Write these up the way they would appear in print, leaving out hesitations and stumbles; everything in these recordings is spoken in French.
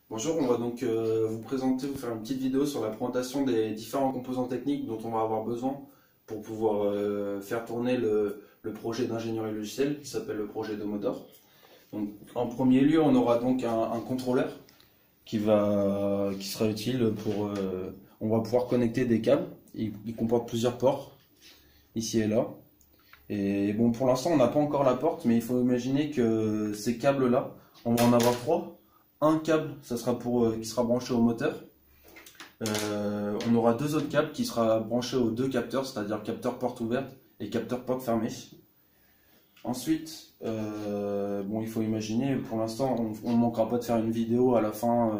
Bonjour, on va donc vous présenter, vous faire une petite vidéo sur la présentation des différents composants techniques dont on va avoir besoin pour pouvoir faire tourner le projet d'ingénierie logicielle qui s'appelle le projet Domodor. Donc, en premier lieu, on aura donc un contrôleur qui sera utile pour... on va pouvoir connecter des câbles. Il comporte plusieurs ports, ici et là. Et bon, pour l'instant, on n'a pas encore la porte, mais il faut imaginer que ces câbles-là, on va en avoir trois. Un câble, ça sera qui sera branché au moteur. On aura deux autres câbles qui sera branché aux deux capteurs, c'est-à-dire capteur porte ouverte et capteur porte fermée. Ensuite, bon, il faut imaginer, pour l'instant, on ne manquera pas de faire une vidéo à la fin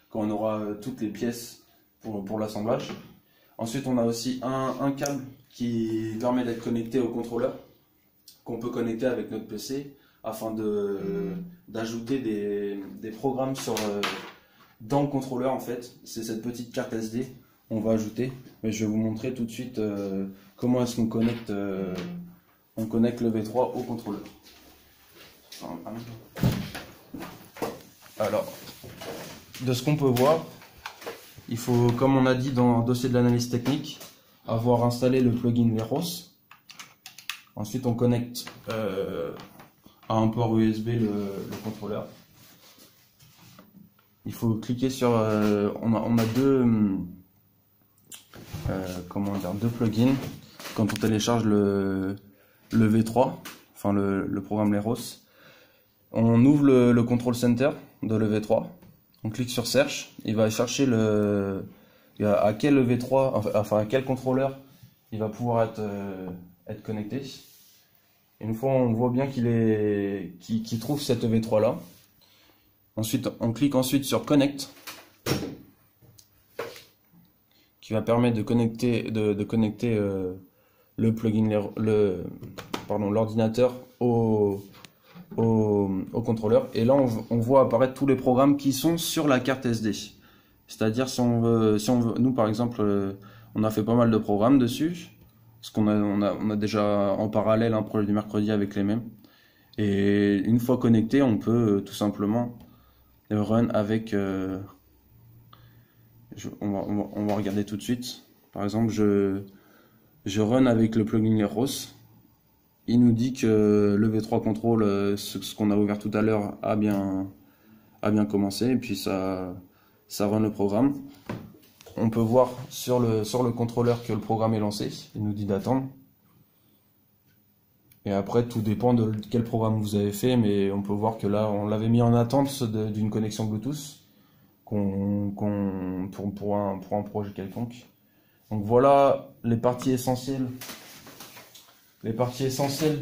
quand on aura toutes les pièces pour l'assemblage. Ensuite, on a aussi un câble qui permet d'être connecté au contrôleur, qu'on peut connecter avec notre PC afin d'ajouter des programmes dans le contrôleur. En fait, c'est cette petite carte SD on va ajouter. Mais je vais vous montrer tout de suite comment est-ce qu'on connecte, on connecte le V3 au contrôleur. Alors, de ce qu'on peut voir, il faut, comme on a dit dans le dossier de l'analyse technique, avoir installé le plugin Leros. Ensuite, on connecte à un port USB le contrôleur. Il faut cliquer sur... on a deux plugins quand on télécharge le V3, enfin le programme Leros. On ouvre le Control Center de le V3. On clique sur Search. Il va chercher à quel V3, enfin à quel contrôleur il va pouvoir être connecté. Une fois on voit bien qu'il trouve cette V3 là. Ensuite on clique sur Connect, qui va permettre de connecter le plugin, l'ordinateur au contrôleur. Et là on voit apparaître tous les programmes qui sont sur la carte SD. C'est-à-dire si on veut, nous par exemple, on a fait pas mal de programmes dessus. Parce qu'on a déjà en parallèle un projet du mercredi avec les mêmes. Et une fois connecté, on peut tout simplement run avec... on va regarder tout de suite. Par exemple, je run avec le plugin Leros. Il nous dit que le V3 Control, ce qu'on a ouvert tout à l'heure, a bien commencé. Et puis ça run le programme. On peut voir sur le contrôleur que le programme est lancé. Il nous dit d'attendre. Et après, tout dépend de quel programme vous avez fait. Mais on peut voir que là, on l'avait mis en attente d'une connexion Bluetooth pour un projet quelconque. Donc voilà les parties essentielles. Les parties essentielles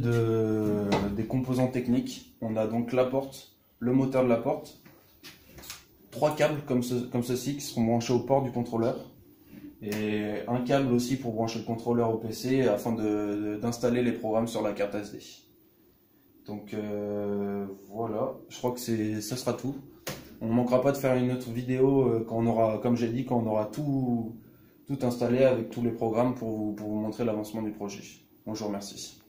des composants techniques. On a donc la porte, le moteur de la porte. Trois câbles comme ceci qui seront branchés au port du contrôleur et un câble aussi pour brancher le contrôleur au PC afin d'installer les programmes sur la carte SD. Donc voilà, je crois que ça sera tout. On ne manquera pas de faire une autre vidéo quand on aura, comme j'ai dit, quand on aura tout installé avec tous les programmes pour vous montrer l'avancement du projet. Bonjour, merci.